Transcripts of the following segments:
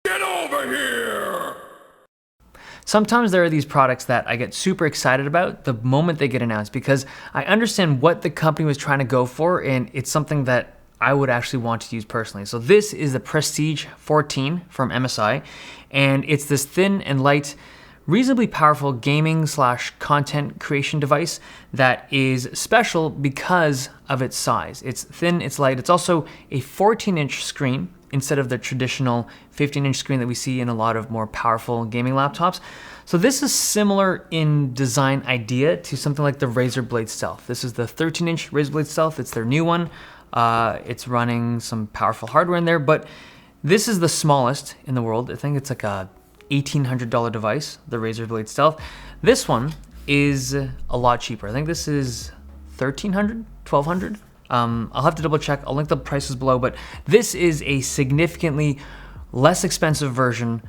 Get over here! Sometimes there are these products that I get super excited about the moment they get announced because I understand what the company was trying to go for, and it's something that I would actually want to use personally. So this is the Prestige 14 from MSI, and it's this thin and light, reasonably powerful gaming / content creation device that is special because of its size. It's thin, it's light, it's also a 14-inch screen instead of the traditional 15-inch screen that we see in a lot of more powerful gaming laptops. So this is similar in design idea to something like the Razer Blade Stealth. This is the 13-inch Razer Blade Stealth. It's their new one. It's running some powerful hardware in there, but this is the smallest in the world. I think it's like a $1,800 device, the Razer Blade Stealth. This one is a lot cheaper. I think this is $1,300, $1,200. I'll have to double check. I'll link the prices below, but this is a significantly less expensive version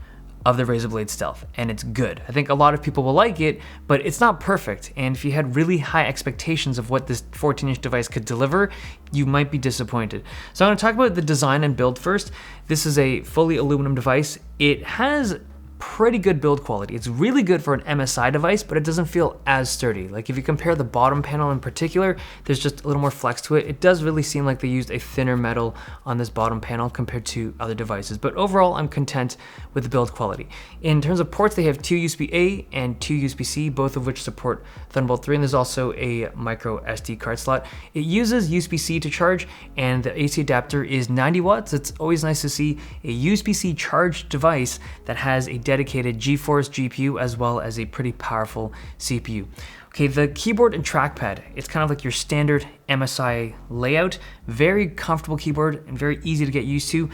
of the Razer Blade Stealth, and it's good. I think a lot of people will like it, but it's not perfect, and if you had really high expectations of what this 14-inch device could deliver, you might be disappointed. So I'm going to talk about the design and build first. This is a fully aluminum device. It has pretty good build quality. It's really good for an MSI device, but it doesn't feel as sturdy. Like if you compare the bottom panel in particular, there's just a little more flex to it. It does really seem like they used a thinner metal on this bottom panel compared to other devices, but overall I'm content with the build quality. In terms of ports, they have 2 USB-A and 2 USB-C, both of which support Thunderbolt 3, and there's also a micro SD card slot. It uses USB-C to charge, and the AC adapter is 90 watts. It's always nice to see a USB-C charged device that has a dedicated GeForce GPU as well as a pretty powerful CPU. Okay, the keyboard and trackpad, it's kind of like your standard MSI layout. Very comfortable keyboard and very easy to get used to.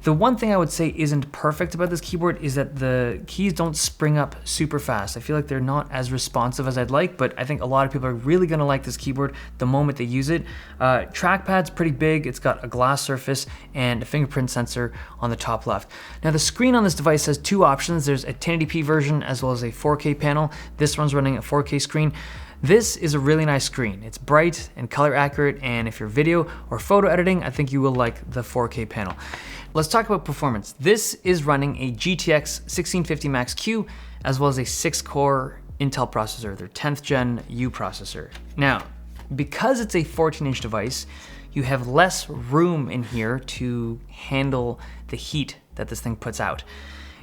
The one thing I would say isn't perfect about this keyboard is that the keys don't spring up super fast. I feel like they're not as responsive as I'd like, but I think a lot of people are really gonna like this keyboard the moment they use it. Trackpad's pretty big. It's got a glass surface and a fingerprint sensor on the top left. Now the screen on this device has 2 options. There's a 1080p version as well as a 4K panel. This one's running a 4K screen. This is a really nice screen. It's bright and color accurate, and if you're video or photo editing, I think you will like the 4K panel. Let's talk about performance. This is running a GTX 1650 Max-Q as well as a 6-core Intel processor, their 10th gen U processor. Now, because it's a 14-inch device, you have less room in here to handle the heat that this thing puts out.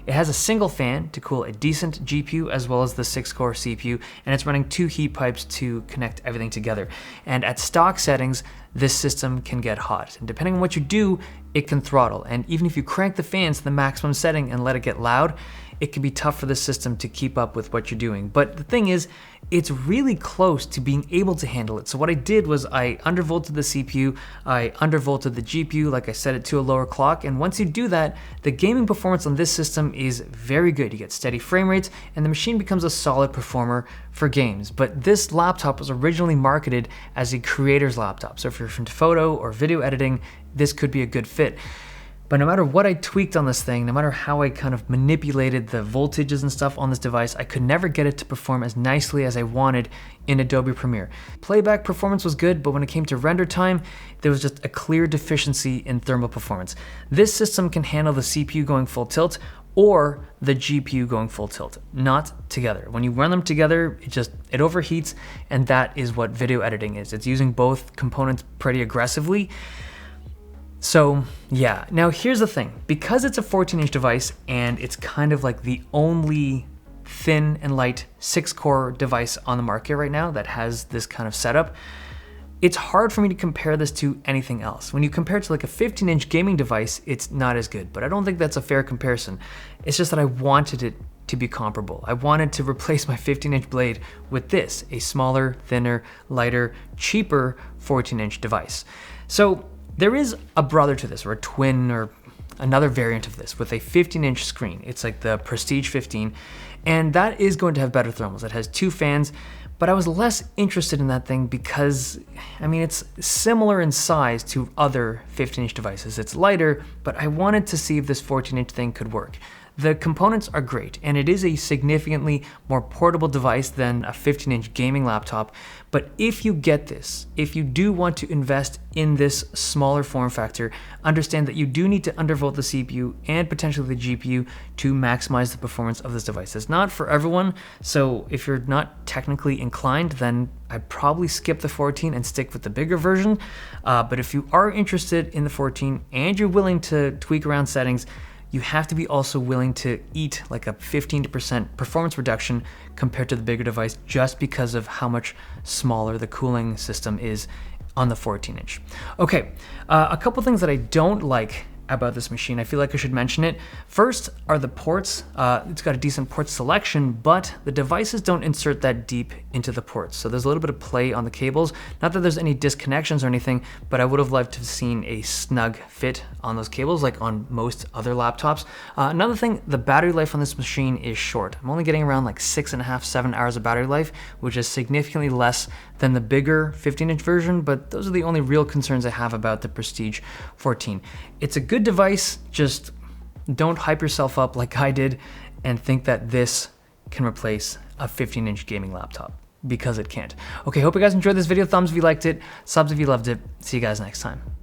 It has a single fan to cool a decent GPU as well as the 6-core CPU, and it's running 2 heat pipes to connect everything together. And at stock settings, this system can get hot. And depending on what you do, it can throttle. And even if you crank the fans to the maximum setting and let it get loud, it can be tough for the system to keep up with what you're doing. But the thing is, it's really close to being able to handle it. So what I did was I undervolted the CPU, I undervolted the GPU, like I set it to a lower clock, and once you do that, the gaming performance on this system is very good. You get steady frame rates, and the machine becomes a solid performer for games. But this laptop was originally marketed as a creator's laptop, so if you're into photo or video editing, this could be a good fit. But no matter what I tweaked on this thing, no matter how I kind of manipulated the voltages and stuff on this device, I could never get it to perform as nicely as I wanted in Adobe Premiere. Playback performance was good, but when it came to render time, there was just a clear deficiency in thermal performance. This system can handle the CPU going full tilt or the GPU going full tilt, not together. When you run them together, it overheats, and that is what video editing is. It's using both components pretty aggressively. So yeah, now here's the thing. Because it's a 14-inch device and it's kind of like the only thin and light 6-core device on the market right now that has this kind of setup, it's hard for me to compare this to anything else. When you compare it to like a 15-inch gaming device, it's not as good, but I don't think that's a fair comparison. It's just that I wanted it to be comparable. I wanted to replace my 15-inch blade with this, a smaller, thinner, lighter, cheaper 14-inch device. So there is a brother to this, or a twin, or another variant of this with a 15-inch screen. It's like the Prestige 15, and that is going to have better thermals. It has 2 fans, but I was less interested in that thing because, I mean, it's similar in size to other 15-inch devices. It's lighter, but I wanted to see if this 14-inch thing could work. The components are great, and it is a significantly more portable device than a 15-inch gaming laptop. But if you get this, if you do want to invest in this smaller form factor, understand that you do need to undervolt the CPU and potentially the GPU to maximize the performance of this device. It's not for everyone, so if you're not technically inclined, then I'd probably skip the 14 and stick with the bigger version. But if you are interested in the 14 and you're willing to tweak around settings, you have to be also willing to eat like a 15% performance reduction compared to the bigger device, just because of how much smaller the cooling system is on the 14-inch. Okay, a couple things that I don't like about this machine, I feel like I should mention it. First are the ports. It's got a decent port selection, but the devices don't insert that deep into the ports. So there's a little bit of play on the cables. Not that there's any disconnections or anything, but I would have liked to have seen a snug fit on those cables like on most other laptops. Another thing, the battery life on this machine is short. I'm only getting around like 6.5, 7 hours of battery life, which is significantly less than the bigger 15-inch version, but those are the only real concerns I have about the Prestige 14. It's a good device, just don't hype yourself up like I did and think that this can replace a 15-inch gaming laptop, because it can't. Okay, hope you guys enjoyed this video. Thumbs if you liked it, subs if you loved it. See you guys next time.